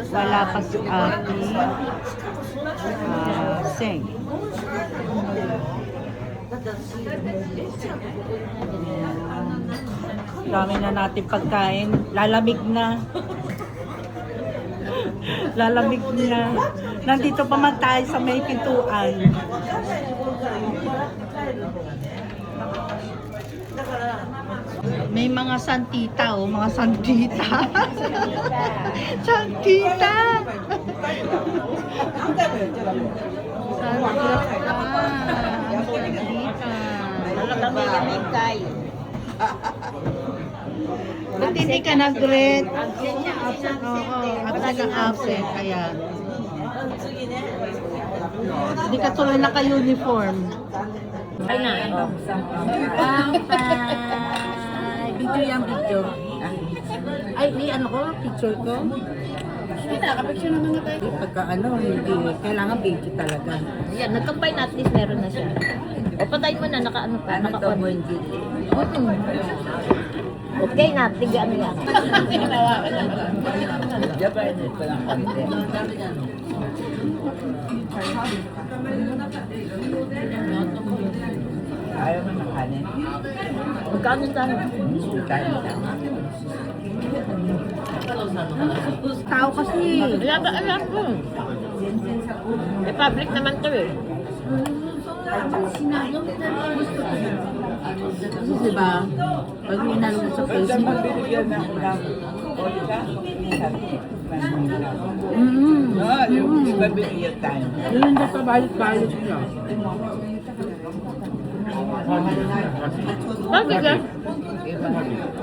Wala pa si Ate Seng. Dami na natin pagkain. Lalamig na. Lalamig na. Nandito pa man tayo sa may pintuan. May mga santita, oh, mga santita. Santita. Santita. Ba't hindi ka nag-greet? Oo, absent ang absent. Kaya. Hindi ka tuloy naka-uniform. Ay na. Video yung video. Ay, ano ko? Picture ko? Hindi, nakapicture naman na tayo. Pagka hindi. Kailangan video talaga. Yan, nag-combine at least meron na siya. O patay mo na, naka-ano pa, naka-on. Okay na, tiga ano yan. Japanese pa lang konti. Ayaw mo ng kanin? Magkano tayo? Kanin lang. Tao kasi. Alam ko. Eh, public naman to eh. Kasi diba, pag minalo mo sa Facebook. Bibigyan ng order, yung iba binigyan tayo. Yun hindi pa balik-balik niya. Bakit eh?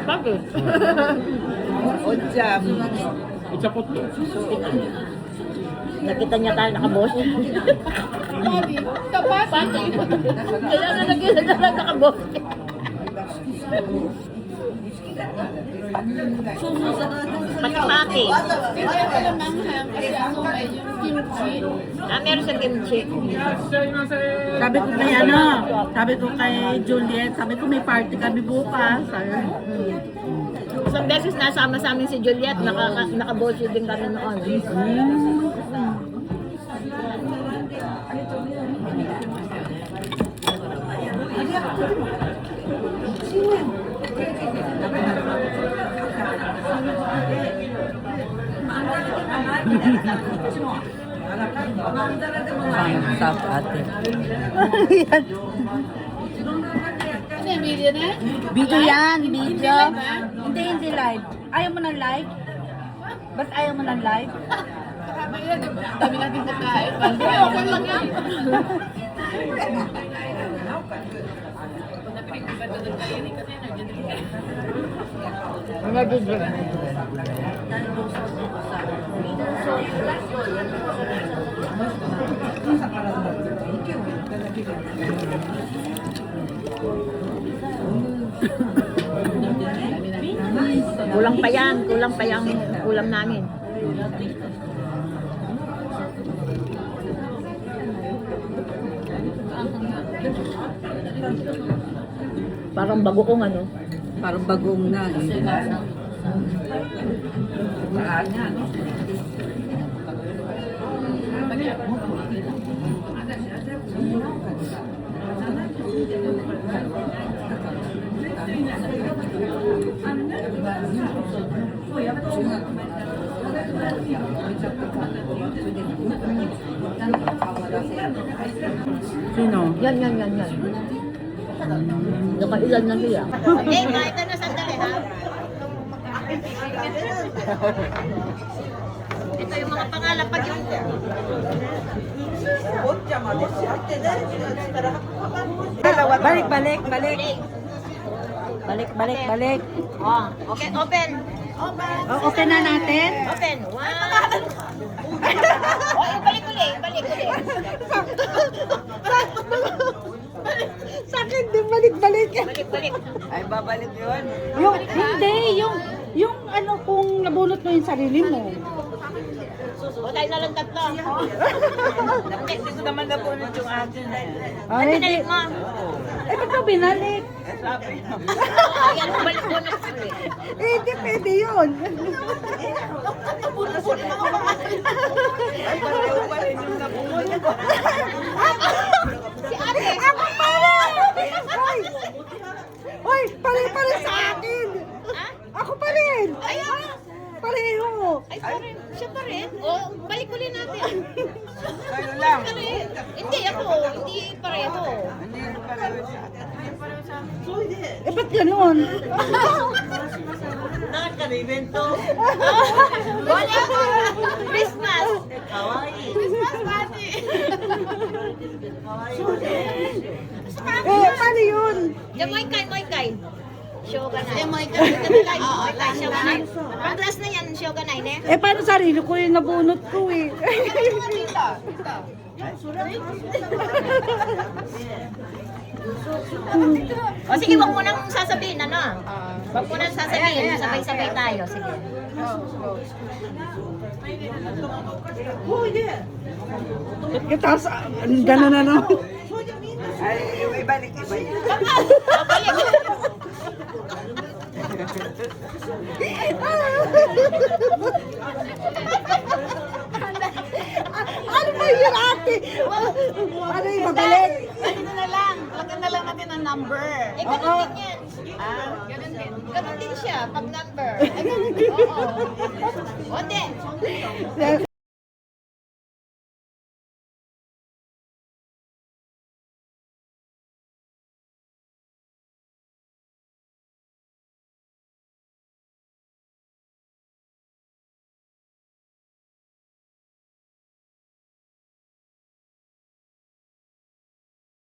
Bakit? Otsam. Nakita niya tayo nakabos. Pati. Kaya na nakita tayo nakabos. Pati-pati. Meron sa kimchi. Sabi ko kay Juliet, sabi ko may party kami bukas. Isang beses nasama sa amin si Juliet, nakabosi din kami noon. Sa ate. Ano yung video na? Video yan, video. Hindi live. Ayaw mo ng live? Ba't ayaw mo ng live? Dami natin pagkain. Okay lang yan. Kulang pa yan, kulang namin. Parang bagoong ano. Parang bagong na eh. Sino? Yan. Nakailan na siya. Eh, kahit na sandali ha. Ito yung mga pangalan pag yung... Balik. Oh, okay, open. Oh, okay na natin? Open. One. Oh, balik ulit. Sa akin din, balik. Balik. Ay, babalik yun. Yung ano kung nabunot mo yung sarili mo. O tayo na lang tatlo. Hindi ko naman napunod yung akin eh. Ay, Ano hindi. pinalik mo? Eh, ba't mo binalik? Sabi mo. Ayan, balik mo na. Eh, hindi pwede yun. Ay, pareho pa rin yung napunod. Si ate. Ako pala! Hoy! Hoy, pare-pare sa akin! Ha? Ako pa rin! Ay, Pareho! ay, pa rin. Siya pa rin. O, balik ulit natin. Kayo lang. Hindi ako. Hindi pareho. Hindi rin pareho sa akin. Eh, ba't ganun? Nakaka-evento. Wala ko. Christmas. Kawaii. Christmas party. Eh, paano yun? Moikay. Shogunai. Moikay. Moikay, Shogunai. Ang class na yan, Shogunai, ne? Eh, paano sarili ko yung nabunot ko eh? O sige, wag mo nang sasabihin, ano? Wag mo nang sasabihin, sabay-sabay tayo. Sige. Tapos, gano'n na no? Ay, ibalik. Ano ba yun, ate? Ano yung mabalik? Ano na lang, lagyan na lang natin ang number. Eh, ganun din yan. Ganun din. Ganun din siya, pag number. Eh, ganun din. Oo. O, hindi.